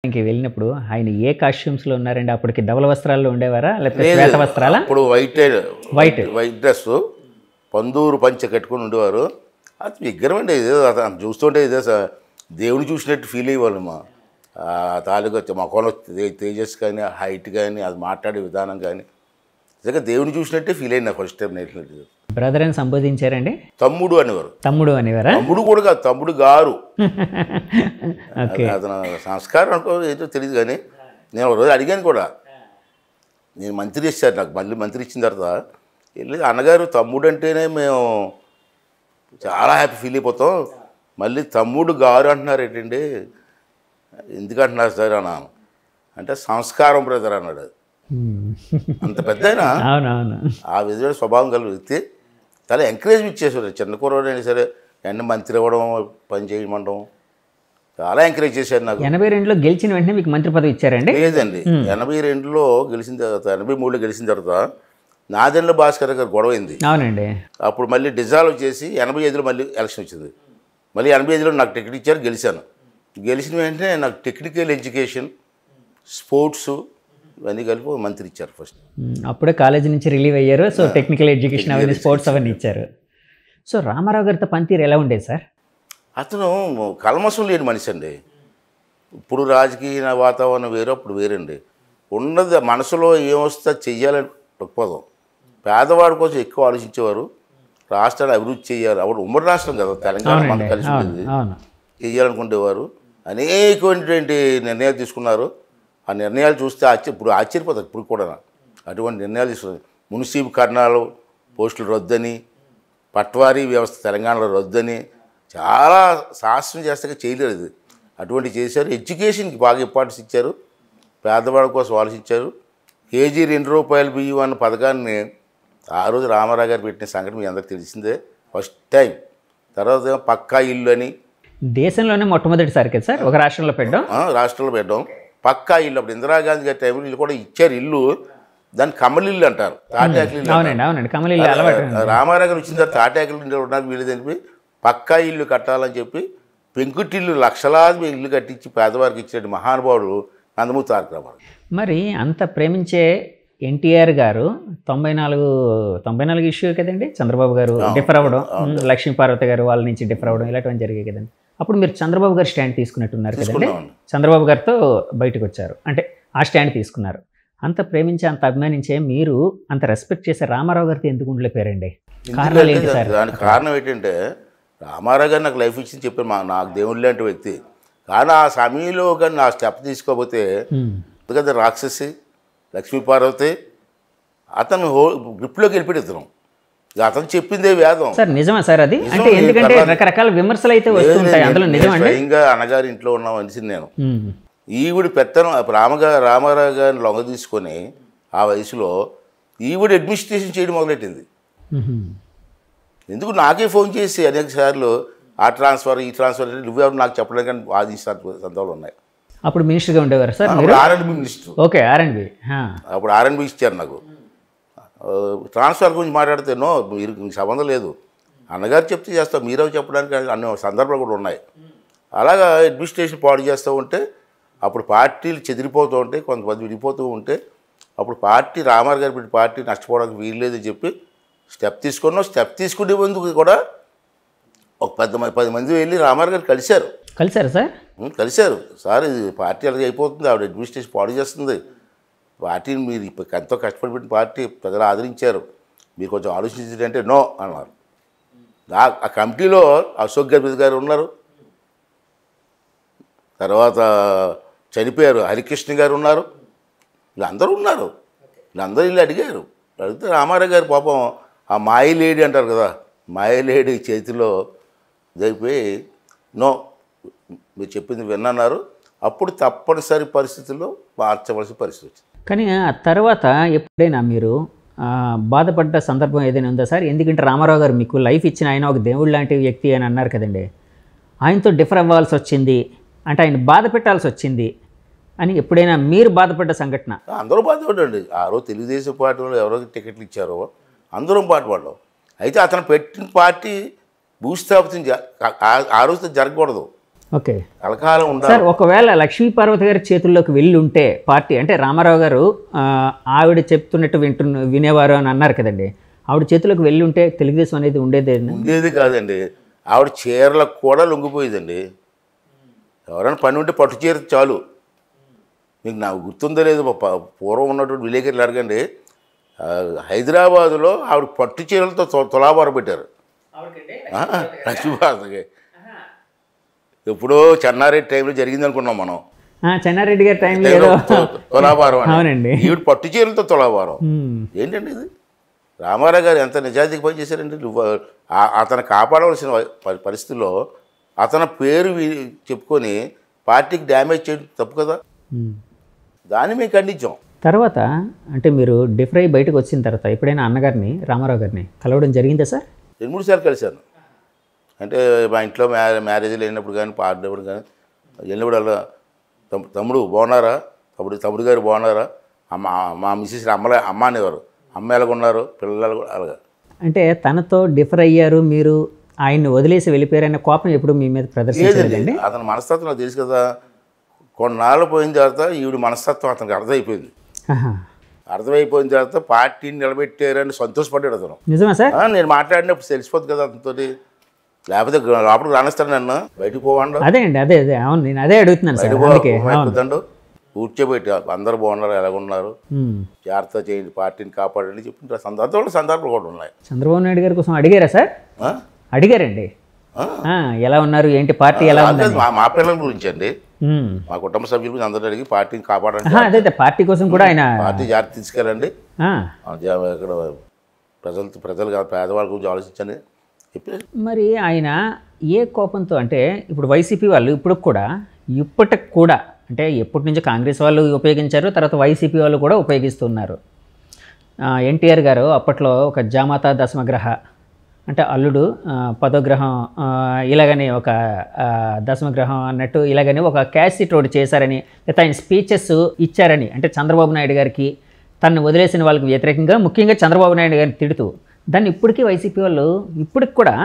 ఇంక వెళ్ళినప్పుడు ఆయన ఏ కాస్ట్యూమ్స్‌లో ఉన్నారండి? అప్పటికి ధవల వస్త్రాల్లో ఉండేవారా? లేకపోతే లేదు శ్వేత వస్త్రాలా? అప్పుడు వైట్. వైట్ డ్రెస్ పందూరు పంచె కట్టుకుని ఉండేవారు. అది విగ్రహం అండి. ఏదో అతను చూస్తుంటే ఇదే దేవుని చూసినట్టు ఫీల్ అయ్యేవాళ్ళు మా తాలూకా మొఖంలో తేజస్ కానీ హైట్ కానీ అది మాట్లాడే విధానం కానీ నిజంగా దేవుని చూసినట్టే ఫీల్ అయింది నాకు ఫస్ట్ టైం నేర్చుకున్నట్టు. బ్రదర్ అని సంబోధించారండి? తమ్ముడు అనేవారు. తమ్ముడు అనేవారా? తమ్ముడు కూడా కాదు, తమ్ముడు గారు. ఓకే. అతను సంస్కారం అనుకో ఏదో తెలియదు కానీ నేను ఒక రోజు అడిగాను కూడా. నేను మంత్రి ఇచ్చారు నాకు, మళ్ళీ మంత్రి ఇచ్చిన తర్వాత వెళ్ళి అన్నగారు తమ్ముడు అంటేనే మేము చాలా హ్యాపీ ఫీల్ అయిపోతాం, మళ్ళీ తమ్ముడు గారు అంటున్నారు ఏంటండి, ఎందుకు అంటున్నారు సార్ అన్నాను. అంటే సంస్కారం బ్రదర్ అన్నాడు. అది అంత పెద్ద అవునవును. ఆ విధమైన స్వభావం కలిగిన వ్యక్తి చాలా ఎంకరేజ్మెంట్ చేసేవారు. చిన్న కుర్రాడైనా సరే వెంటనే మంత్రి అవ్వడం, పని చేయమండం చాలా ఎంకరేజ్ చేశారు నాకు. 82లో గెలిచిన వెంటనే మీకు మంత్రి పదవి ఇచ్చారండి? లేదండి, 82లో గెలిచిన తర్వాత 83లో గెలిచిన తర్వాత నాదెండ్ల భాస్కర్ గారు గొడవైంది. అవునండి. అప్పుడు మళ్ళీ డిజాల్వ్ చేసి 85లో మళ్ళీ ఎలక్షన్ వచ్చింది. మళ్ళీ 85లో నాకు టికెట్ ఇచ్చారు, గెలిచాను. గెలిచిన వెంటనే నాకు టెక్నికల్ ఎడ్యుకేషన్, స్పోర్ట్స్ ఇవన్నీ కలిపి మంత్రి ఇచ్చారు ఫస్ట్. అప్పుడే కాలేజీ నుంచి రిలీవ్ అయ్యారు. సో టెక్నికల్ ఎడ్యుకేషన్ అవన్నీ, స్పోర్ట్స్ అవన్నీ ఇచ్చారు. సో రామారావు గారితో పనితీరు ఎలా ఉండేది సార్? అతను కల్మషం లేని మనిషి అండి. ఇప్పుడు రాజకీయ వాతావరణం వేరు, అప్పుడు వేరండి. ఉన్నది మనసులో ఏమొస్తే చెయ్యాలని దృక్పథం. పేదవాడి కోసం ఎక్కువ ఆలోచించేవారు. రాష్ట్రాన్ని అభివృద్ధి చేయాలి, అప్పుడు ఉమ్మడి రాష్ట్రం కదా తెలంగాణ, మనకు కలిసి ఉండేది, చేయాలనుకునేవారు. అనేకమైనటువంటి నిర్ణయాలు తీసుకున్నారు. ఆ నిర్ణయాలు చూస్తే ఇప్పుడు ఆశ్చర్యపోతారు. ఇప్పుడు కూడా అటువంటి నిర్ణయాలు తీసుకున్నారు. మున్సిపీకరణాలు పోస్టులు రద్దని, పట్వారీ వ్యవస్థ తెలంగాణలో రద్దని చాలా శాస్త్రం చేస్తే చేయలేదు. ఇది అటువంటి చేశారు. ఎడ్యుకేషన్కి బాగా ఇంపార్టెన్స్ ఇచ్చారు, పేదవాడి కోసం ఆలోచించారు. కేజీ ₹2 బియ్యం అన్న పథకాన్ని ఆ రోజు రామారావు గారు పెట్టిన సంగతి మీ అందరికి తెలిసిందే, ఫస్ట్ టైం. తర్వాత పక్కా ఇల్లు అని దేశంలోనే మొట్టమొదటిసారి కదా సార్ ఒక రాష్ట్రంలో పెట్టడం? రాష్ట్రంలో పెట్టడం పక్కా ఇల్లు. అప్పుడు ఇందిరాగాంధీ గారి టైంలో ఇల్లు కూడా ఇచ్చారు. ఇల్లు దాన్ని కమలిల్లు అంటారు, తాటాకులు. రామారావు గారు వచ్చిన తర్వాత తాటాకులు ఉండడానికి వీలు తెలిపి పక్కా ఇల్లు కట్టాలని చెప్పి పెంకుటిల్లు లక్షలాది ఇల్లు కట్టించి పేదవారికి ఇచ్చిన మహానుభావుడు నందమూరి తారక రామారావు. మరి అంత ప్రేమించే ఎన్టీఆర్ గారు 94 ఇష్యూ కదండి, చంద్రబాబు గారు డిఫర్ అవ్వడం, లక్ష్మీపార్వతి గారు వాళ్ళ నుంచి డిఫర్ అవ్వడం, ఇలాంటివన్నీ జరిగాయి కదండి. అప్పుడు మీరు చంద్రబాబు గారు స్టాండ్ తీసుకున్నట్టున్నారు కదండి. చంద్రబాబు గారితో బయటకు వచ్చారు, అంటే ఆ స్టాండ్ తీసుకున్నారు. అంత ప్రేమించే, అంత అభిమానించే మీరు అంత రెస్పెక్ట్ చేసే రామారావు గారితో ఎందుకు ఉండలేపారండి? కారణాలు ఏంటి సార్? దానికి కారణం ఏంటంటే రామారావు గారు నాకు లైఫ్ ఇచ్చింది చెప్పాను, నాకు దేవుడు లాంటి వ్యక్తి. కానీ ఆ సమయంలో కానీ నా స్టెప్ తీసుకోకపోతే ఎందుకంటే రాక్షసి లక్ష్మీపార్వతి అతను గ్రిప్లోకి వెళ్ళిపోయి ఇతను అతను చెప్పిందే వేదం సార్. నిజమా సార్ అది? అంటే ఎందుకంటే రకరకాల విమర్శలు అయితే వస్తుంటాయి, అందులో నిజమండి. స్వయంగా అన్నగారి ఇంట్లో ఉన్న మనిషిని నేను. ఈవిడ పెత్తనం రామారావు గారిని లొంగ తీసుకొని ఆ వయసులో ఈవిడ అడ్మినిస్ట్రేషన్ చేయడం మొదలెట్టింది. ఎందుకు నాకే ఫోన్ చేసి అనేక సార్లు ఆ ట్రాన్స్ఫర్ ఈ ట్రాన్స్ఫర్ నువ్వెవరు నాకు చెప్పడానికి వాదించిన సందర్భాలు ఉన్నాయి. అప్పుడు మినిస్టర్గా ఉండేవారు sir? R&B minister. Okay, R&B. అప్పుడు R&B ఇచ్చారు నాకు. ట్రాన్స్ఫర్ గురించి మాట్లాడితే నో, మీరు సంబంధం లేదు, అన్నగారు చెప్తే చేస్తాం, మీరే చెప్పడానికి అన్ని సందర్భాలు కూడా ఉన్నాయి. అలాగా అడ్మినిస్ట్రేషన్ పాడు చేస్తూ ఉంటే అప్పుడు పార్టీలు చెదిరిపోతూ ఉంటే, కొంతమంది విడిపోతూ ఉంటే అప్పుడు పార్టీ రామారావు గారు పెట్టి పార్టీ నష్టపోవడానికి వీల్లేదని చెప్పి స్టెప్ తీసుకున్నాం. స్టెప్ తీసుకునే ముందుకు కూడా ఒక 10 మంది వెళ్ళి రామారావు గారు కలిశారు సార్. కలిశారు. సార్ ఇది పార్టీ అలాగే అయిపోతుంది, ఆవిడ అడ్మినిస్ట్రేషన్ పాడు చేస్తుంది, పార్టీని మీరు ఎంతో కష్టపడి పెట్టిన పార్టీ ప్రజలు ఆదరించారు, మీరు కొంచెం ఆలోచించారంటే నో అన్నారు. ఆ కమిటీలో అశోక్ గజపతి గారు ఉన్నారు, తర్వాత చనిపోయారు హరికృష్ణ గారు ఉన్నారు, వీళ్ళందరూ ఉన్నారు. వీళ్ళందరూ వీళ్ళు అడిగారు. అడిగితే రామారావు గారు పాపం ఆ మాయలేడి అంటారు కదా, మాయలేడి చేతిలో ఇదైపోయి నో మీరు చెప్పింది విన్నారు. అప్పుడు తప్పనిసరి పరిస్థితుల్లో మార్చవలసిన పరిస్థితి వచ్చింది. కానీ ఆ తర్వాత ఎప్పుడైనా మీరు బాధపడ్డ సందర్భం ఏదైనా ఉందా సార్? ఎందుకంటే రామారావు గారు మీకు లైఫ్ ఇచ్చిన ఆయన ఒక దేవుడు లాంటి వ్యక్తి అని అన్నారు కదండి. ఆయనతో డిఫర్ అవ్వాల్సి వచ్చింది అంటే ఆయన బాధ పెట్టాల్సి వచ్చింది అని ఎప్పుడైనా మీరు బాధపడ్డ సంఘటన? అందరూ బాధపడండి. ఆ రోజు తెలుగుదేశం పార్టీ వాళ్ళు ఎవరికి టికెట్లు ఇచ్చారో అందరం బాధపడ్డాం. అయితే అతను పెట్టిన పార్టీ భూస్థాపితం ఆ రోజుతో జరగకూడదు. ఓకే కలకాలం ఉండాలి. సార్, ఒకవేళ లక్ష్మీపార్వతి గారి చేతుల్లోకి వెళ్ళి ఉంటే పార్టీ, అంటే రామారావు గారు ఆవిడ చెప్తున్నట్టు వినేవారు అని అన్నారు కదండి, ఆవిడ చేతుల్లోకి వెళ్ళి ఉంటే తెలుగుదేశం అనేది ఉండేది కాదండి. ఆవిడ చీరలకు కూడా లొంగిపోయేదండి. ఎవరైనా పని ఉంటే పట్టు చీర చాలు. మీకు నాకు గుర్తుందో లేదు, పూర్వం ఉన్నటువంటి విలేకరులు అడగండి, హైదరాబాదులో ఆవిడ పట్టు చీరలతో తులాభారం పెట్టారు లక్ష్మీపార్వతికి. ఎప్పుడో చెన్నారెడ్డి టైంలో జరిగింది అనుకున్నాం మనం. చెన్నారెడ్డి గారి టైంలో తులాభారం అవునండి, ఈవిడ పట్టు చీరలతో తులాభారం. ఏంటండి ఇది? రామారావు గారు ఎంత నిజాయితీకి పనిచేశారండి. అతను కాపాడవలసిన పరిస్థితుల్లో అతని పేరు చెప్పుకొని పార్టీకి డ్యామేజ్ చేయడం తప్పు కదా. దాన్ని మేము ఖండించాం. తర్వాత అంటే మీరు డిఫర్ అయ్యి బయటకు వచ్చిన తర్వాత ఎప్పుడైనా అన్నగారిని, రామారావు గారిని కలవడం జరిగిందా సార్? 2-3 సార్లు కలిశాను. అంటే మా ఇంట్లో మ్యారేజ్లు అయినప్పుడు కానీ, పాడినప్పుడు కానీ వెళ్ళినప్పుడు అలా తమ్ముడు బాగున్నారా, తమ్ముడు గారు బాగున్నారా, మా మిస్సెస్ అమ్మ అనేవారు. అమ్మ ఎలాగున్నారు, పిల్లలు అలాగా. అంటే తనతో డిఫర్ అయ్యారు మీరు, ఆయన్ని వదిలేసి వెళ్ళిపోయారనే కోపం ఎప్పుడు మీ మీద ప్రదర్శించలేదండి? అతని మనస్తత్వం నాకు తెలుసు కదా. కొన్నాళ్ళు పోయిన తర్వాత ఈవిడ మనస్తత్వం అతనికి అర్థమైపోయింది. అర్థమైపోయిన తర్వాత పార్టీని నిలబెట్టారని సంతోషపడ్డాడు అతను. నిజమా సార్? నేను మాట్లాడినప్పుడు తెలిసిపోతుంది కదా అతనితో. లేకపోతే లోపలికి రానిస్తాను నన్ను, బయటకు పోవండు. అదే అండి, అదే అవును, నేను అదే అడుగుతున్నాను సార్. కూర్చోబెట్టి అందరూ బాగున్నారు, ఎలాగున్నారు, జాగ్రత్త చేయండి, పార్టీని కాపాడండి చెప్పిన సందర్భాలు కూడా ఉన్నాయి. చంద్రబాబు నాయుడు గారి కోసం అడిగారా సార్? అడిగారండి, ఎలా ఉన్నారు ఏంటి, పార్టీ ఎలా ఉంది? మా పిల్లల గురించి అండి, మా కుటుంబ సభ్యుల గురించి అందరూ అడిగి పార్టీని కాపాడండి, అదే పార్టీ కోసం కూడా ఆయన పార్టీ జాగ్రత్త తీసుకెళ్ళండి, ఇక్కడ ప్రజలు పేదవాళ్ళ గురించి ఆలోచించండి చెప్పి. మరి ఆయన ఏ కోపంతో, అంటే ఇప్పుడు వైసీపీ వాళ్ళు ఇప్పటికి కూడా అంటే ఎప్పటి నుంచో కాంగ్రెస్ వాళ్ళు ఉపయోగించారు, తర్వాత వైసీపీ వాళ్ళు కూడా ఉపయోగిస్తున్నారు. ఎన్టీఆర్ గారు అప్పట్లో ఒక జామాత దశమగ్రహ అంటే అల్లుడు 10వ గ్రహం ఇలాగని ఒక దశమగ్రహం అన్నట్టు ఇలాగని ఒక క్యాసెట్ ఒకటి చేశారని, లేకపోతే ఆయన స్పీచెస్ ఇచ్చారని, అంటే చంద్రబాబు నాయుడు గారికి తను వదిలేసిన వాళ్ళకి వ్యతిరేకంగా ముఖ్యంగా చంద్రబాబు నాయుడు గారిని తిడుతూ, దాన్ని ఇప్పటికీ వైసీపీ వాళ్ళు ఇప్పటికి కూడా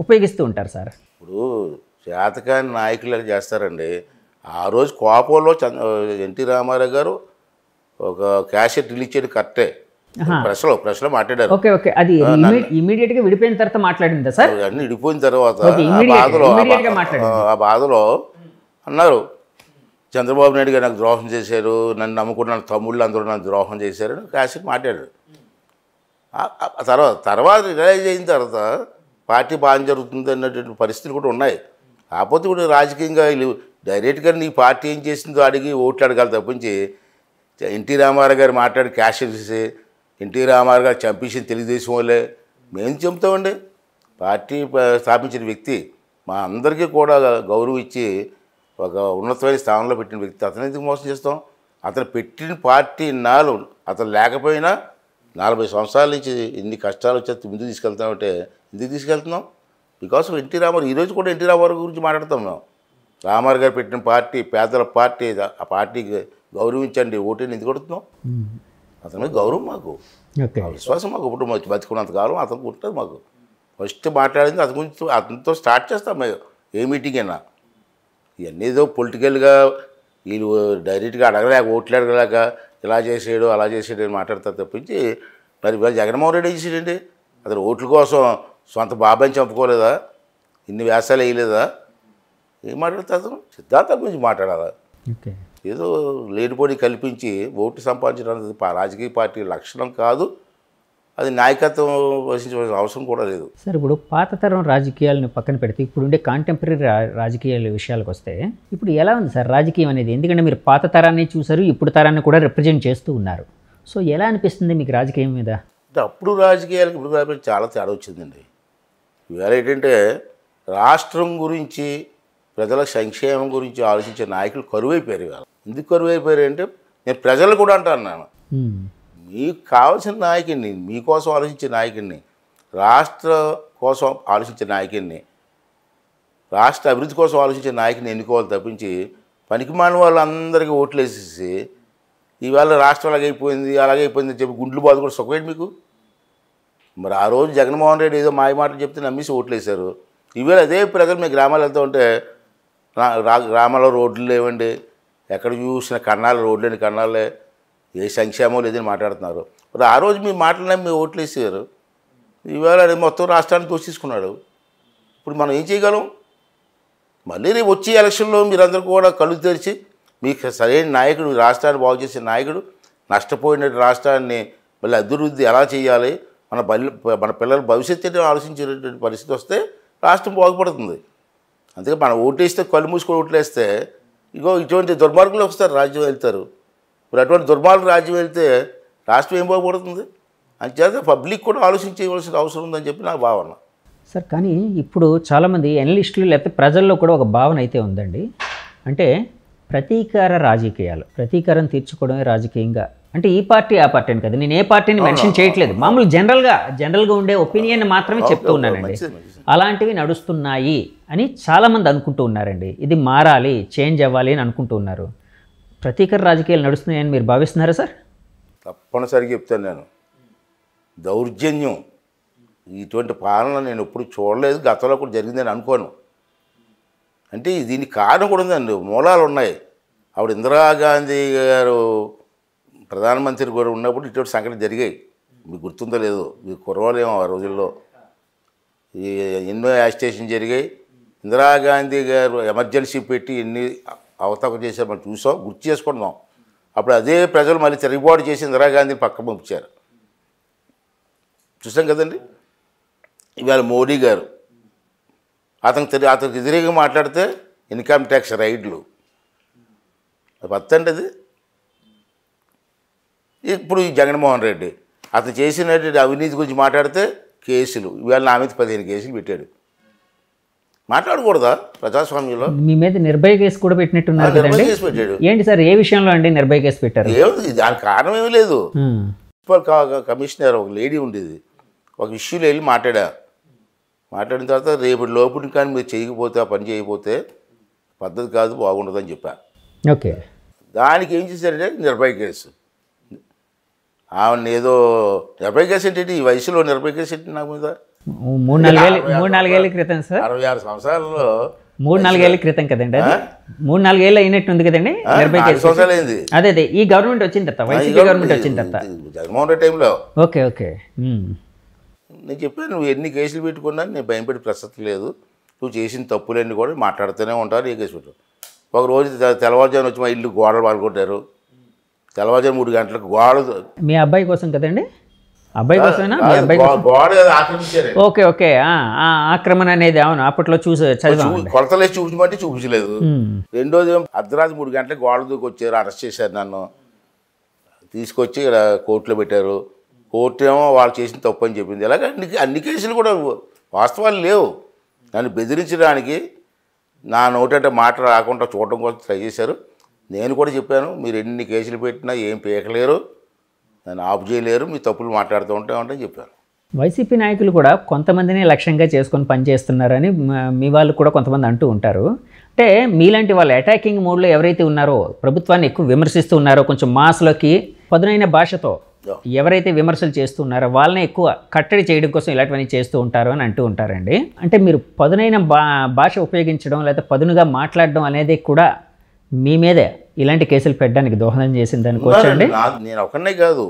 ఉపయోగిస్తూ ఉంటారు సార్. ఇప్పుడు చేతకాని నాయకులు చేస్తారండి. ఆ రోజు కోపంలో ఎన్టీ రామారావు గారు ఒక క్యాసెట్ రిలీజ్ చేయడం కరెక్టే, ప్రెస్లో మాట్లాడారు. ఓకే ఓకే, అది ఇమీడియట్ గా విడిపోయిన తర్వాత మాట్లాడిందా సార్? అన్ని విడిపోయిన తర్వాత ఆ బాధలో అన్నారు, చంద్రబాబు నాయుడు గారు నాకు ద్రోహం చేశారు, నన్ను నమ్ముకున్న తమ్ముళ్ళు అందరూ నాకు ద్రోహం చేశారు క్యాసెట్ మాట్లాడారు. తర్వాత రిలైజ్ అయిన తర్వాత పార్టీ బాగా జరుగుతుంది అన్నటువంటి పరిస్థితులు కూడా ఉన్నాయి. కాకపోతే ఇప్పుడు రాజకీయంగా వీళ్ళు డైరెక్ట్గా నీ పార్టీ ఏం చేసిందో అడిగి ఓట్లు అడగాలి తప్పించి, ఎన్టీ రామారావు గారు మాట్లాడి క్యాషెట్ చేసి ఎన్టీ రామారావు గారు చంపేసిన తెలుగుదేశం వాళ్ళే మేము చెబుతామండి. పార్టీ స్థాపించిన వ్యక్తి మా అందరికీ కూడా గౌరవం ఇచ్చి ఒక ఉన్నతమైన స్థానంలో పెట్టిన వ్యక్తి, అతను ఎందుకు మోసం చేస్తాం? అతను పెట్టిన పార్టీ అతను లేకపోయినా 40 సంవత్సరాల నుంచి ఎన్ని కష్టాలు వచ్చి ముందుకు తీసుకెళ్తామంటే ఎందుకు తీసుకెళ్తున్నాం? Because of NT Ramarao. ఈరోజు కూడా ఎన్టీ రామారావు గురించి మాట్లాడతాం మేము. రామారావు గారు పెట్టిన పార్టీ పేదల పార్టీ, ఆ పార్టీకి గౌరవించండి, ఓటేని ఎందుకు కొడుతున్నాం? అతని మీద గౌరవం మాకు, విశ్వాసం మాకు. ఇప్పుడు బతుకున్నంత కాలం అతనికి ఉంటుంది మాకు. ఫస్ట్ మాట్లాడింది అతని గురించి, అతనితో స్టార్ట్ చేస్తాం మేము ఏ మీటింగ్ అయినా. ఇవన్నీ ఏదో పొలిటికల్గా వీళ్ళు డైరెక్ట్గా అడగలేక, ఓట్లు అడగలేక ఇలా చేసాడు అలా చేసాడు అని మాట్లాడతారు తప్పించి, మరి ఇవాళ జగన్మోహన్ రెడ్డి చేసాడండి. అతను ఓట్ల కోసం సొంత బాబాయిని చంపుకోలేదా? ఇన్ని వ్యాసాలు వేయలేదా? ఏం మాట్లాడతారు? అతను సిద్ధాంతాల గురించి మాట్లాడాలా? ఏదో లేనిపోని కల్పించి ఓటు సంపాదించడానికి రాజకీయ పార్టీ లక్షణం కాదు, అది నాయకత్వం వహించవలసిన అవసరం కూడా లేదు సార్. ఇప్పుడు పాత తరం రాజకీయాలను పక్కన పెడితే ఇప్పుడు ఉండే కాంటెంపరీ రాజకీయాల విషయాలకు వస్తే ఇప్పుడు ఎలా ఉంది సార్ రాజకీయం అనేది? ఎందుకంటే మీరు పాత తరాన్ని చూసారు, ఇప్పుడు తరాన్ని కూడా రిప్రజెంట్ చేస్తూ ఉన్నారు. సో ఎలా అనిపిస్తుంది మీకు రాజకీయం మీద? అంటే అప్పుడు రాజకీయాలకు ఇప్పుడు రాజకీయాలు చాలా తేడా వచ్చిందండి. ఇవాళ ఏంటంటే రాష్ట్రం గురించి, ప్రజల సంక్షేమం గురించి ఆలోచించే నాయకులు కరువైపోయారు. ఇవాళ ఎందుకు కరువైపోయారు అంటే, నేను ప్రజలు కూడా అంటున్నాను, మీకు కావాల్సిన నాయకుడిని, మీకోసం ఆలోచించే నాయకుడిని, రాష్ట్ర కోసం ఆలోచించే నాయకుడిని, రాష్ట్ర అభివృద్ధి కోసం ఆలోచించే నాయకుడిని ఎన్నుకోవాలి తప్పించి పనికిమాలిన వాళ్ళందరికీ ఓట్లు వేసేసి ఇవాళ రాష్ట్రం అలాగైపోయింది అలాగైపోయింది అని చెప్పి గుండ్లు బాధ కూడా సుఖమేంటి మీకు? మరి ఆ రోజు జగన్మోహన్ రెడ్డి ఏదో మాయ మాటలు చెప్తే నమ్మేసి ఓట్లు వేశారు. ఇవాళ అదే ప్రజలు మీ గ్రామాలు వెళ్తూ ఉంటే గ్రామాల్లో రోడ్లు లేవండి, ఎక్కడ చూసిన కన్నాలు రోడ్లేని కన్నాలే, ఏ సంక్షేమం లేదని మాట్లాడుతున్నారు. మరి ఆ రోజు మీ మాటలనే మీ ఓట్లు వేసారు, ఇవాళ మొత్తం రాష్ట్రాన్ని దోషించుకున్నాడు. ఇప్పుడు మనం ఏం చేయగలం? మళ్ళీ రేపు వచ్చే ఎలక్షన్లో మీరందరూ కూడా కళ్ళు తెరిచి మీకు సరైన నాయకుడు, రాష్ట్రాన్ని బాగు చేసే నాయకుడు, నష్టపోయిన రాష్ట్రాన్ని మళ్ళీ అభివృద్ధి ఎలా చేయాలి, మన పిల్లల భవిష్యత్తుని ఆలోచించేటువంటి పరిస్థితి వస్తే రాష్ట్రం బాగుపడుతుంది. అందుకే మనం ఓటేస్తే కళ్ళు మూసుకొని ఓట్లేస్తే ఇటువంటి దుర్మార్గులు వస్తారు, రాజ్యం వెళ్తారు. మరి అటువంటి దుర్మార్గులు రాజ్యం వెళ్తే రాష్ట్రం ఏం బాగుపడుతుంది? అంచేత పబ్లిక్ కూడా ఆలోచించవలసిన అవసరం ఉందని చెప్పి నా భావన. సార్ కానీ ఇప్పుడు చాలామంది అనలిస్టులు లేకపోతే ప్రజల్లో కూడా ఒక భావన అయితే ఉందండి. అంటే ప్రతీకార రాజకీయాలు, ప్రతీకారం తీర్చుకోవడమే రాజకీయంగా, అంటే ఈ పార్టీ ఆ పార్టీ అని కదా, నేను ఏ పార్టీని మెన్షన్ చేయట్లేదు, మామూలు జనరల్గా ఉండే ఒపీనియన్ మాత్రమే చెప్తూ ఉన్నానండి. అలాంటివి నడుస్తున్నాయి అని చాలామంది అనుకుంటూ ఉన్నారండి. ఇది మారాలి, చేంజ్ అవ్వాలి అని అనుకుంటూ ఉన్నారు. ప్రతీకార రాజకీయాలు నడుస్తున్నాయని మీరు భావిస్తున్నారా సార్? తప్పనిసరిగా చెప్తాను నేను. దౌర్జన్యం ఇటువంటి పాలన నేను ఎప్పుడు చూడలేదు, గతంలో కూడా జరిగిందని అనుకోను. అంటే దీనికి కారణం కూడా ఉందండి, మూలాలు ఉన్నాయి. ఆవిడ ఇందిరాగాంధీ గారు ప్రధానమంత్రి కూడా ఉన్నప్పుడు ఇటువంటి సంఘటన జరిగాయి. మీకు గుర్తుందో లేదో, మీకు కుర్రవాలేమో ఆ రోజుల్లో. ఎన్నో యాజిటేషన్ జరిగాయి. ఇందిరాగాంధీ గారు ఎమర్జెన్సీ పెట్టి ఎన్ని అవతకం చేశారు మనం చూసాం, గుర్తు చేసుకుందాం. అప్పుడు అదే ప్రజలు మళ్ళీ తిరుగుబాటు చేసి ఇందిరాగాంధీని పక్క పంపించారు, చూసాం కదండి. ఇవాళ మోడీ గారు అతనికి వ్యతిరేకంగా మాట్లాడితే ఇన్కమ్ ట్యాక్స్ రైడ్లు, అది పత్తండి అది. ఇప్పుడు ఈ జగన్మోహన్ రెడ్డి అతను చేసినటువంటి అవినీతి గురించి మాట్లాడితే కేసులు, ఇవాళ నా మీద 15 కేసులు పెట్టాడు. మాట్లాడకూడదా ప్రజాస్వామ్యంలో? మీ మీద నిర్భయ కేసు కూడా పెట్టినట్టున్నారు కదండి. కేసు పెట్టాడు. ఏంటి సార్, ఏ విషయంలో అండి నిర్భయ కేసు పెట్టారు? ఏముంది, దానికి కారణం ఏమీ లేదు. కమిషనర్ ఒక లేడీ ఉండేది, ఒక ఇష్యూలో వెళ్ళి మాట్లాడిన తర్వాత రేపటి లోపలికి కానీ మీరు చేయకపోతే, ఆ పని చేయకపోతే పద్ధతి కాదు, బాగుండదని చెప్పారు. ఓకే, దానికి ఏం చేశారంటే నిర్భయ కేసు. ఆమెను ఏదో నిర్భయ కేసు ఏంటి, ఈ వయసులో నిర్భయ కేసు ఏంటి నాకు మీద? 3-4 ఏళ్ళ క్రితం సార్, 66 సంవత్సరాలలో 3-4 ఏళ్ళ క్రితం కదండి, అది 3-4 ఏళ్ళు అయినట్టు ఉంది కదండి నిర్భయ కేసు. సంవత్సరాలు అయింది. అదే ఈ గవర్నమెంట్ వచ్చిన తర్వాత, వైసీపీ గవర్నమెంట్ వచ్చిన తర్వాత, జగన్మోహన్ రెడ్డి టైంలో. Okay okay. నేను చెప్పాను, నువ్వు ఎన్ని కేసులు పెట్టుకున్నా నేను భయపడే ప్రసక్తి లేదు, నువ్వు చేసిన తప్పులన్నీ కూడా మాట్లాడుతూనే ఉంటారు, ఏ కేసు పెట్టు. ఒకరోజు తెల్లవారుజామున వచ్చి మా ఇల్లు గోడలు పాల్గొట్టారు, తెల్లవారుజాము 3 గంటలకు గోడలు. మీ అబ్బాయి కోసం కదండి? అబ్బాయి కోసమేనా? మీ అబ్బాయి గోడ ఆక్రమించారు. ఓకే ఓకే, ఆక్రమణ అనేది అవును అప్పట్లో చదివాను. కొలతలేసి చూపించమంటే చూపించలేదు. రెండోది అర్ధరాత్రి 3 గంటలకు గోడ దూకి వచ్చారు, అరెస్ట్ చేశారు నన్ను, తీసుకొచ్చి ఇక్కడ కోర్టులో పెట్టారు. కోర్టు ఏమో వాళ్ళు చేసిన తప్పు అని చెప్పింది. ఇలాగ అన్ని కేసులు కూడా వాస్తవాలు లేవు. నన్ను బెదిరించడానికి నా నోటంటే మాట రాకుండా చూడడం కోసం ట్రై చేశారు. నేను కూడా చెప్పాను, మీరు ఎన్ని కేసులు పెట్టినా ఏం పీకలేరు, నన్ను ఆఫ్ చేయలేరు, మీ తప్పులు మాట్లాడుతూ ఉంటామని చెప్పాను. వైసీపీ నాయకులు కూడా కొంతమందిని లక్ష్యంగా చేసుకొని పనిచేస్తున్నారని మీ వాళ్ళు కూడా కొంతమంది అంటూ ఉంటారు. అంటే మీలాంటి వాళ్ళు అటాకింగ్ మోడ్లో ఎవరైతే ఉన్నారో, ప్రభుత్వాన్ని ఎక్కువ విమర్శిస్తూ ఉన్నారో, కొంచెం మాస్లోకి పదునైన భాషతో ఎవరైతే విమర్శలు చేస్తూ ఉన్నారో వాళ్ళని ఎక్కువ కట్టడి చేయడం కోసం ఇలాంటివన్నీ చేస్తూ ఉంటారు అని అంటూ ఉంటారండి. అంటే మీరు పదునైన భాష ఉపయోగించడం లేదా పదునుగా మాట్లాడడం అనేది కూడా మీ మీదే ఇలాంటి కేసులు పెట్టడానికి దోహదం చేసింది అనుకోవచ్చండి. నేను ఒకనే కాదు,